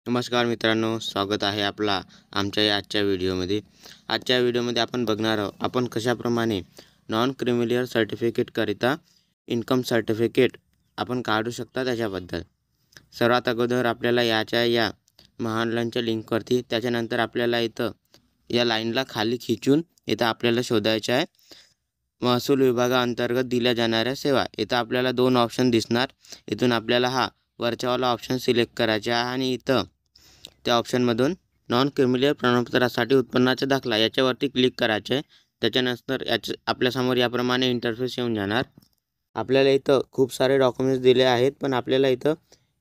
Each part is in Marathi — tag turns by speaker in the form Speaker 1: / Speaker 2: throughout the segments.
Speaker 1: नमस्कार मित्रांनो, स्वागत आहे आपला आमच्या या आजच्या व्हिडिओमध्ये. आजच्या व्हिडिओमध्ये आपण बघणार आहोत आपण कशाप्रमाणे नॉन क्रिमिलियर सर्टिफिकेटकरिता इन्कम सर्टिफिकेट आपण काढू शकता त्याच्याबद्दल. सर्वात अगोदर आपल्याला या महानलाईनच्या लिंकवरती त्याच्यानंतर आपल्याला इथं या लाईनला खाली खिचून इथं आपल्याला शोधायचं आहे महसूल विभागाअंतर्गत दिल्या जाणाऱ्या सेवा. इथं आपल्याला 2 ऑप्शन दिसणार. इथून आपल्याला हा वरच्यावाला ऑप्शन सिलेक्ट करायचा आहे आणि इथं त्या ऑप्शनमधून नॉन क्रिमिलियर प्रमाणपत्रासाठी उत्पन्नाचा दाखला याच्यावरती क्लिक करायचे आहे. त्याच्यानंतर आपल्यासमोर याप्रमाणे इंटरफेस येऊन जाणार. आपल्याला इथं खूप सारे डॉक्युमेंट्स दिले आहेत, पण आपल्याला इथं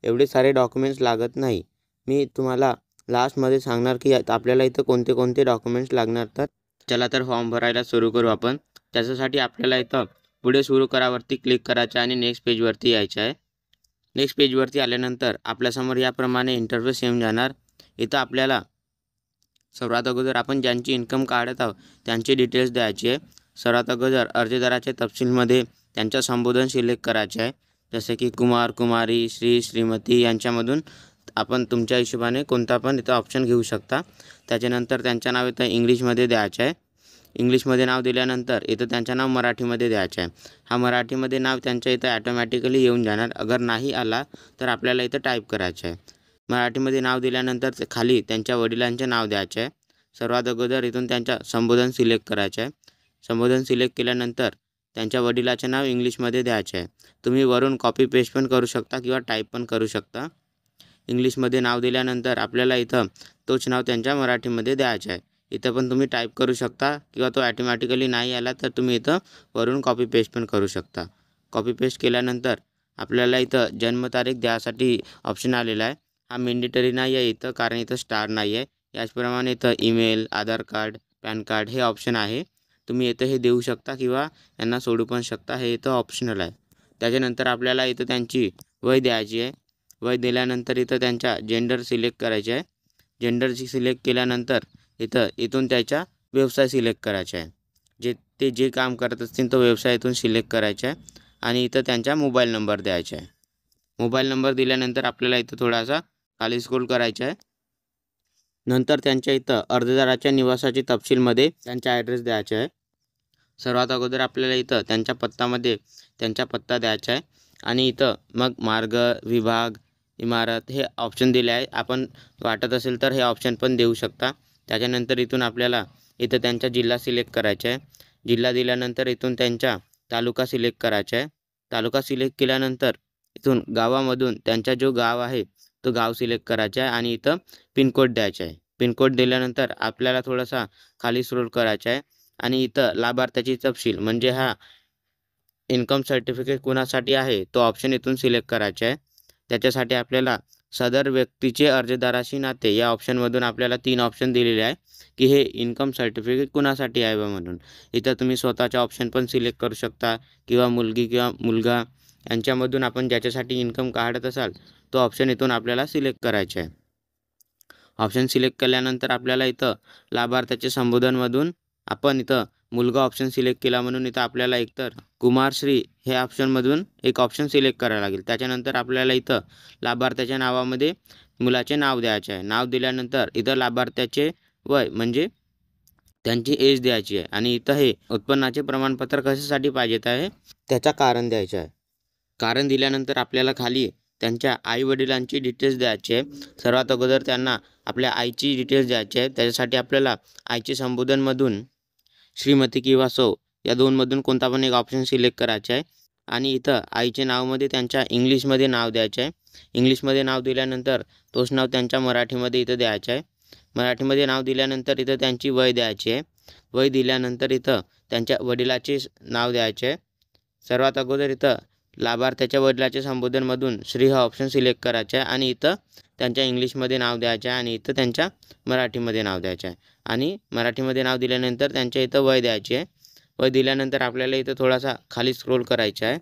Speaker 1: एवढे सारे डॉक्युमेंट्स लागत नाही. मी तुम्हाला लास्टमध्ये सांगणार की आपल्याला इथं कोणते कोणते डॉक्युमेंट्स लागणार. तर चला तर फॉर्म भरायला सुरू करू आपण. त्याच्यासाठी आपल्याला इथं पुढे सुरू करावरती क्लिक करायचं आणि नेक्स्ट पेजवरती यायचं आहे. नेक्स्ट पेजवरती आल्यानंतर आपल्यासमोर याप्रमाणे इंटरफेस येऊन जाणार. इथं आपल्याला सर्वात अगोदर आपण ज्यांची इन्कम काढत आहोत त्यांचे डिटेल्स द्यायचे आहे. सर्वात अगोदर अर्जदाराच्या तपशीलमध्ये त्यांचं संबोधन सिलेक्ट करायचे आहे. जसे की कुमार, कुमारी, श्री, श्रीमती यांच्यामधून आपण तुमच्या हिशोबाने कोणता पण इथं ऑप्शन घेऊ शकता. त्याच्यानंतर त्यांचं नाव इथं इंग्लिशमध्ये द्यायचं आहे. इंग्लिशमध्ये नाव दिल्यानंतर इथं त्यांचं नाव मराठीमध्ये द्यायचं आहे. हा मराठीमध्ये नाव त्यांच्या इथं ॲटोमॅटिकली येऊन जाणार. अगर नाही आला तर आपल्याला इथं टाईप करायचं आहे. मराठीमध्ये नाव दिल्यानंतर खाली त्यांच्या वडिलांचे नाव द्यायचे आहे. सर्वात अगोदर इथून त्यांच्या संबोधन सिलेक्ट करायचे आहे. संबोधन सिलेक्ट केल्यानंतर त्यांच्या वडिलाचे नाव इंग्लिशमध्ये द्यायचे आहे. तुम्ही वरून कॉपी पेस्ट पण करू शकता किंवा टाईप पण करू शकता. इंग्लिशमध्ये नाव दिल्यानंतर आपल्याला इथं तोच नाव त्यांच्या मराठीमध्ये द्यायचं आहे. इथं पण तुम्ही टाईप करू शकता किंवा तो ॲटोमॅटिकली नाही आला तर तुम्ही इथं वरून कॉपी पेस्ट पण करू शकता. कॉपी पेस्ट केल्यानंतर आपल्याला इथं जन्मतारीख द्यासाठी ऑप्शन आलेला आहे. हा मेंडेटरी नाही आहे इथं, कारण इथं स्टार नाही आहे. याचप्रमाणे इथं ईमेल, आधार कार्ड, पॅन कार्ड हे ऑप्शन आहे. तुम्ही इथं हे देऊ शकता किंवा यांना सोडू पण शकता. हे इथं ऑप्शनल आहे. त्याच्यानंतर आपल्याला इथं त्यांची वय द्यायची आहे. वय दिल्यानंतर इथं त्यांचा जेंडर सिलेक्ट करायचे आहे. जेंडरची सिलेक्ट केल्यानंतर इथून त्याचा व्यवसाय सिलेक्ट करायचा आहे. जे काम करत असतील तो व्यवसाय इथून सिलेक्ट करायचा आहे आणि इथं त्यांचा मोबाईल नंबर द्यायचा आहे. मोबाईल नंबर दिल्यानंतर आपल्याला इथं थोडासा खाली स्क्रोल करायचा आहे. नंतर त्यांच्या इथं अर्जदाराच्या निवासाचे तपशीलमध्ये त्यांचा ॲड्रेस द्यायचा आहे. सर्वात अगोदर आपल्याला इथं त्यांच्या पत्तामध्ये त्यांचा पत्ता द्यायचा आहे आणि इथं मग मार्ग, विभाग, इमारत हे ऑप्शन दिले आहे. आपण वाटत असेल तर हे ऑप्शन पण देऊ शकता. त्याच्यानंतर इथून आपल्याला इथं त्यांचा जिल्हा सिलेक्ट करायचा आहे. जिल्हा दिल्यानंतर इथून त्यांचा तालुका सिलेक्ट करायचा आहे. तालुका सिलेक्ट केल्यानंतर इथून गावामधून त्यांचा जो गाव आहे तो गाव सिलेक्ट करायचा आहे आणि इथं पिनकोड द्यायचा आहे. पिनकोड दिल्यानंतर आपल्याला थोडासा खाली स्क्रोल करायचा आहे आणि इथं लाभार्थ्याची तपशील म्हणजे हा इन्कम सर्टिफिकेट कोणासाठी आहे तो ऑप्शन इथून सिलेक्ट करायचा आहे. त्याच्यासाठी आपल्याला सदर व्यक्तीचे अर्जदाराशी नाते या ऑप्शनमधून आपल्याला 3 ऑप्शन दिलेले आहे की हे इन्कम सर्टिफिकेट कुणासाठी आहे बा म्हणून. इथं तुम्ही स्वतःचा ऑप्शन पण सिलेक्ट करू शकता किंवा मुलगी किंवा मुलगा यांच्यामधून आपण ज्याच्यासाठी इन्कम काढत असाल तो ऑप्शन इथून आपल्याला सिलेक्ट करायचा आहे. ऑप्शन सिलेक्ट केल्यानंतर आपल्याला इथं लाभार्थ्याचे संबोधनमधून आपण इथं मुलगा ऑप्शन सिलेक्ट केला म्हणून इथं आपल्याला एकतर कुमार, श्री हे ऑप्शनमधून एक ऑप्शन सिलेक्ट करावं लागेल. त्याच्यानंतर आपल्याला इथं लाभार्थ्याच्या नावामध्ये मुलाचे नाव द्यायचे आहे. नाव दिल्यानंतर इथं लाभार्थ्याचे वय म्हणजे त्यांची एज द्यायची आहे आणि इथं हे उत्पन्नाचे प्रमाणपत्र कशासाठी पाहिजेत आहे त्याचा कारण द्यायचं आहे. कारण दिल्यानंतर आपल्याला खाली त्यांच्या आईवडिलांची डिटेल्स द्यायची आहे. सर्वात अगोदर त्यांना आपल्या आईची डिटेल्स द्यायची आहे. त्याच्यासाठी आपल्याला आईचे संबोधनमधून श्रीमती किंवा सौ या 2मधून कोणता पण एक ऑप्शन सिलेक्ट करायचा आहे आणि इथं आईचे नावमध्ये त्यांच्या इंग्लिशमध्ये नाव द्यायचं आहे. इंग्लिशमध्ये नाव दिल्यानंतर तोच नाव त्यांच्या मराठीमध्ये इथं द्यायचं आहे. मराठीमध्ये नाव दिल्यानंतर इथं त्यांची वय द्यायची आहे. वय दिल्यानंतर इथं त्यांच्या वडिलाचे नाव द्यायचे आहे. सर्वात अगोदर इथं लाभार्थ्याच्या वडिलाच्या संबोधनमधून श्री हा ऑप्शन सिलेक्ट करायचा आहे आणि इथं त्यांच्या इंग्लिशमध्ये नाव द्यायचं आहे आणि इथं त्यांच्या मराठीमध्ये नाव द्यायचं आहे आणि मराठीमध्ये नाव दिल्यानंतर त्यांच्या इथं वय द्यायची आहे. वय दिल्यानंतर आपल्याला इथं थोडासा खाली स्क्रोल करायचा आहे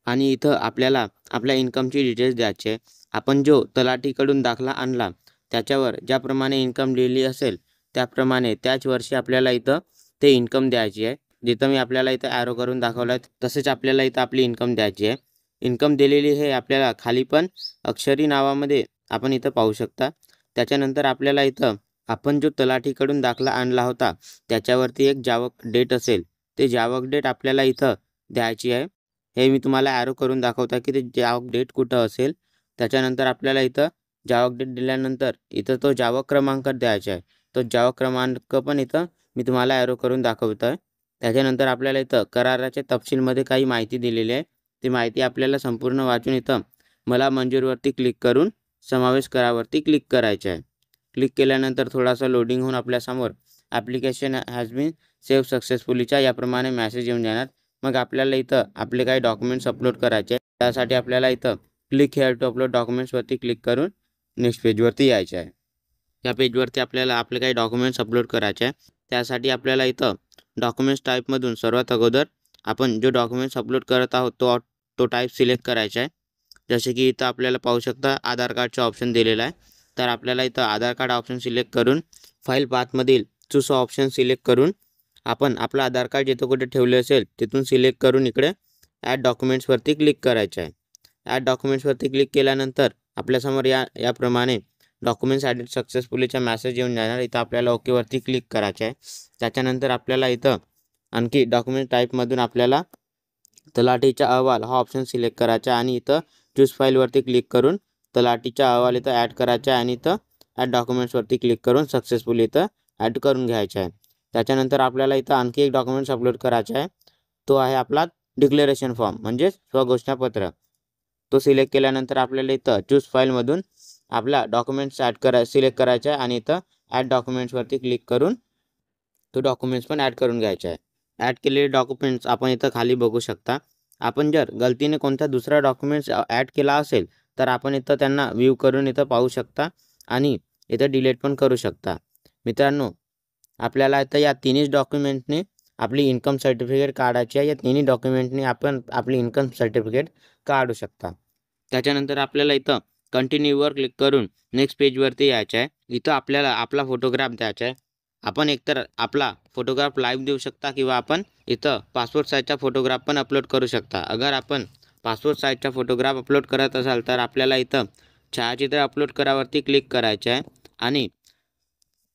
Speaker 1: आणि इथं आपल्याला आपल्या इन्कमची डिटेल्स द्यायची आहे. आपण जो तलाठीकडून दाखला आणला त्याच्यावर ज्याप्रमाणे इन्कम लिहिली असेल त्याप्रमाणे त्याच वर्षी आपल्याला इथं ते इन्कम द्यायची आहे. जिथं मी आपल्याला इथं ॲरो करून दाखवलं आहे तसेच आपल्याला इथं आपली इन्कम द्यायची आहे. इन्कम दिलेली हे आपल्याला खाली पण अक्षरी नावामध्ये आपण इथं पाहू शकता। त्याच्यानंतर आपल्याला इथं आपण जो तलाठीकडून दाखला आणला होता त्याच्यावरती एक जावक डेट असेल, ते जावक डेट आपल्याला इथं द्यायची आहे। हे मी तुम्हाला ॲरो करून दाखवता की ते जावक डेट कुठं असेल। त्याच्यानंतर आपल्याला इथं जावक डेट दिल्यानंतर इथं तो जावक क्रमांक द्यायचा आहे। तो जावक क्रमांक पण इथं मी तुम्हाला ॲरो करून दाखवतो आहे। त्याच्यानंतर आपल्याला इथं कराराच्या तपशीलमध्ये काही माहिती दिलेली आहे। ती माहिती आपल्याला संपूर्ण वाचून इथं मला मंजूरवरती क्लिक करून समावेश करावरती क्लिक करायचे आहे। क्लिक केल्यानंतर थोडासा लोडिंग होऊन आपल्यासमोर ॲप्लिकेशन हॅज बीन सेव्ह सक्सेसफुलीचा याप्रमाणे मेसेज येऊन जाणार। मग आपल्याला इथं आपले काही डॉक्युमेंट्स अपलोड करायचे आहे। त्यासाठी आपल्याला इथं क्लिक हेअर टू अपलोड डॉक्युमेंट्सवरती क्लिक करून नेक्स्ट पेजवरती यायचे आहे। या पेजवरती आपल्याला आपले काही डॉक्युमेंट्स अपलोड करायचे आहे। त्यासाठी आपल्याला इथं डॉक्युमेंट्स टाईपमधून सर्वात अगोदर आपण जो डॉक्युमेंट्स अपलोड करत आहोत तो टाईप सिलेक्ट करायचा आहे। जसे की इथं आपल्याला पाहू शकता आधार कार्डचा ऑप्शन दिलेला आहे। तर आपल्याला इथं आधार कार्ड ऑप्शन सिलेक्ट करून फाईल पाथमधील चूज ऑप्शन सिलेक्ट करून आपण आपलं आधार कार्ड जिथं कुठे ठेवले असेल तिथून सिलेक्ट करून इकडे ॲड डॉक्युमेंट्सवरती क्लिक करायचं आहे। ॲड डॉक्युमेंट्सवरती क्लिक केल्यानंतर आपल्यासमोर याप्रमाणे डॉक्युमेंट्स ॲडेड सक्सेसफुलीचा मेसेज येऊन जाणार। इथं आपल्याला ओकेवरती क्लिक करायचं आहे। त्याच्यानंतर आपल्याला इथं आणखी डॉक्युमेंट टाईपमधून आपल्याला तलाठीचा अहवाल हा ऑप्शन सिलेक्ट करायचा आणि इथं चूज फाईलवरती क्लिक करून तलाठीचा अहवाल इथं ॲड करायचा आहे आणि इथं ॲड डॉक्युमेंट्सवरती क्लिक करून सक्सेसफुली इथं ॲड करून घ्यायचा आहे। त्याच्यानंतर आपल्याला इथं आणखी एक डॉक्युमेंट्स अपलोड करायचा आहे। तो आहे आपला डिक्लेरेशन फॉर्म म्हणजे स्वघोषणापत्र। तो सिलेक्ट केल्यानंतर आपल्याला इथं चूज फाईलमधून आपला डॉक्युमेंट्स सिलेक्ट करायचा आहे आणि इथं ॲड डॉक्युमेंट्सवरती क्लिक करून तो डॉक्युमेंट्स पण ॲड करून घ्यायचा आहे। ॲड केलेले डॉक्युमेंट्स आपण इथं खाली बघू शकता। आपण जर गलतीने कोणता दुसरा डॉक्युमेंट्स ॲड केला असेल तर आपण इथं त्यांना व्ह्यू करून इथं पाहू शकता आणि इथं डिलीट पण करू शकता। मित्रांनो, आपल्याला इथं या तिन्ही डॉक्युमेंटने आपली इन्कम सर्टिफिकेट काढायची आहे। या तिन्ही डॉक्युमेंटने आपण आपली इन्कम सर्टिफिकेट काढू शकता। त्याच्यानंतर आपल्याला इथं कंटिन्यूवर क्लिक करून नेक्स्ट पेजवरती यायचं आहे। इथं आपल्याला आपला फोटोग्राफ द्यायचा आहे। आपण एकतर आपला फोटोग्राफ लाईव्ह देऊ शकता किंवा आपण इथं पासपोर्ट साईजचा फोटोग्राफ पण अपलोड करू शकता। अगर आपण पासपोर्ट साईजचा फोटोग्राफ अपलोड करत असाल तर आपल्याला इथं छायाचित्र अपलोड करावरती क्लिक करायचं आहे आणि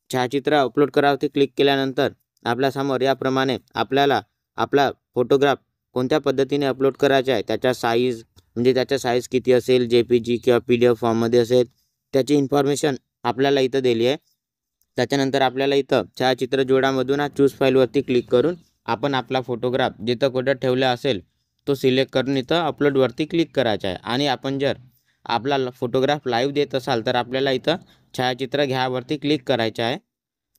Speaker 1: छायाचित्र अपलोड करावरती क्लिक केल्यानंतर आपल्यासमोर याप्रमाणे आपल्याला आपला फोटोग्राफ कोणत्या पद्धतीने अपलोड करायचा आहे त्याचा साईज म्हणजे त्याचा साईज किती असेल, JPG किंवा PDF फॉर्ममध्ये असेल, त्याची इन्फॉर्मेशन आपल्याला इथं दिली आहे। त्याच्यानंतर आपल्याला इथं छायाचित्र जोडामधून हा चूज फाईलवरती क्लिक करून आपण आपला फोटोग्राफ जिथं कुठं ठेवला असेल तो सिलेक्ट करून इथं अपलोडवरती क्लिक करायचा आहे। आणि आपण जर आपला फोटोग्राफ लाईव्ह देत असाल तर आपल्याला इथं छायाचित्र घ्यावरती क्लिक करायचं आहे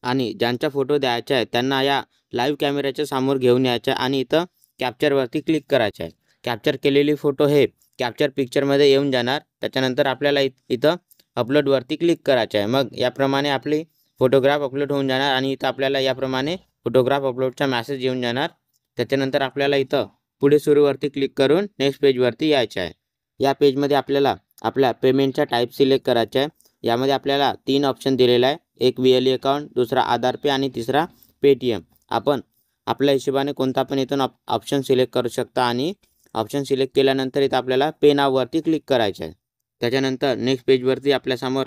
Speaker 1: आणि ज्यांचा फोटो द्यायचा आहे त्यांना या लाईव्ह कॅमेऱ्याच्या समोर घेऊन यायचं आहे आणि इथं कॅप्चरवरती क्लिक करायचं आहे। कॅप्चर केलेली फोटो हे कॅप्चर पिक्चरमध्ये येऊन जाणार। त्याच्यानंतर आपल्याला इथं अपलोडवरती क्लिक करायचं आहे। मग याप्रमाणे आपली फोटोग्राफ अपलोड होऊन जाणार आणि इथं आपल्याला याप्रमाणे फोटोग्राफ अपलोडचा मेसेज येऊन जाणार। त्याच्यानंतर आपल्याला इथं पुढे सुरूवरती क्लिक करून नेक्स्ट पेजवरती यायचं आहे। या पेजमध्ये आपल्याला आपल्या पेमेंटचा टाईप सिलेक्ट करायचा आहे। यामध्ये आपल्याला 3 ऑप्शन दिलेला आहे, एक VLE अकाउंट, दुसरा आधार पे आणि तिसरा पेटीएम। आपण आपल्या हिशोबाने कोणता पण इथून ऑप्शन सिलेक्ट करू शकता आणि ऑप्शन सिलेक्ट केल्यानंतर इथं आपल्याला पे नाववरती क्लिक करायचं आहे। त्याच्यानंतर नेक्स्ट पेजवरती आपल्यासमोर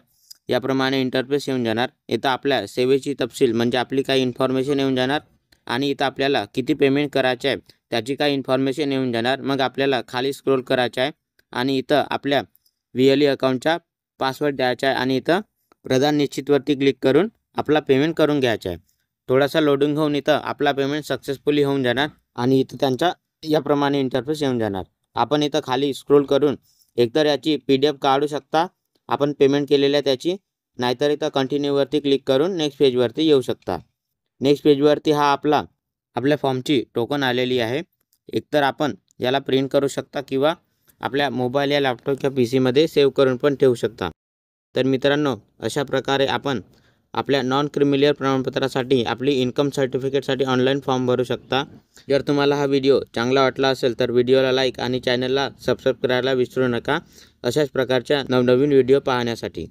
Speaker 1: याप्रमाणे इंटरफेस येऊन जाणार। इथं आपल्या सेवेची तपशील म्हणजे आपली काही इन्फॉर्मेशन येऊन जाणार आणि इथं आपल्याला किती पेमेंट करायचं आहे त्याची काही इन्फॉर्मेशन येऊन जाणार। मग आपल्याला खाली स्क्रोल करायचं आहे आणि इथं आपल्या VLE अकाउंटचा पासवर्ड द्यायचा आहे आणि इथं प्रदान निश्चितवरती क्लिक करून आपला पेमेंट करून घ्यायचा आहे। थोडासा लोडिंग होऊन इथं आपला पेमेंट सक्सेसफुली होऊन जाणार आणि इथं त्यांचा याप्रमाणे इंटरफेस येऊन जाणार। आपण इथं खाली स्क्रोल करून एकतर याची PDF काढू शकता आपण पेमेंट केलेल्या त्याची, नाहीतर इथं कंटिन्यूवरती क्लिक करून नेक्स्ट पेजवरती येऊ शकता। नेक्स्ट पेजवरती हा आपल्या फॉर्मची टोकन आलेली आहे। एकतर आपण याला प्रिंट करू शकता किंवा आपल्या मोबाईल या लॅपटॉप किंवा PCमध्ये सेव्ह करून पण ठेवू शकता। तर मित्रांनो, अशा प्रकारे आपण आपल्या नॉन क्रिमिलियर प्रमाणपत्रासाठी आपली इन्कम सर्टिफिकेटसाठी ऑनलाईन फॉर्म भरू शकता। जर तुम्हाला हा व्हिडिओ चांगला वाटला असेल तर व्हिडिओला लाईक आणि चॅनलला सबस्क्राईब करायला विसरू नका अशाच प्रकारच्या नवनवीन व्हिडिओ पाहण्यासाठी।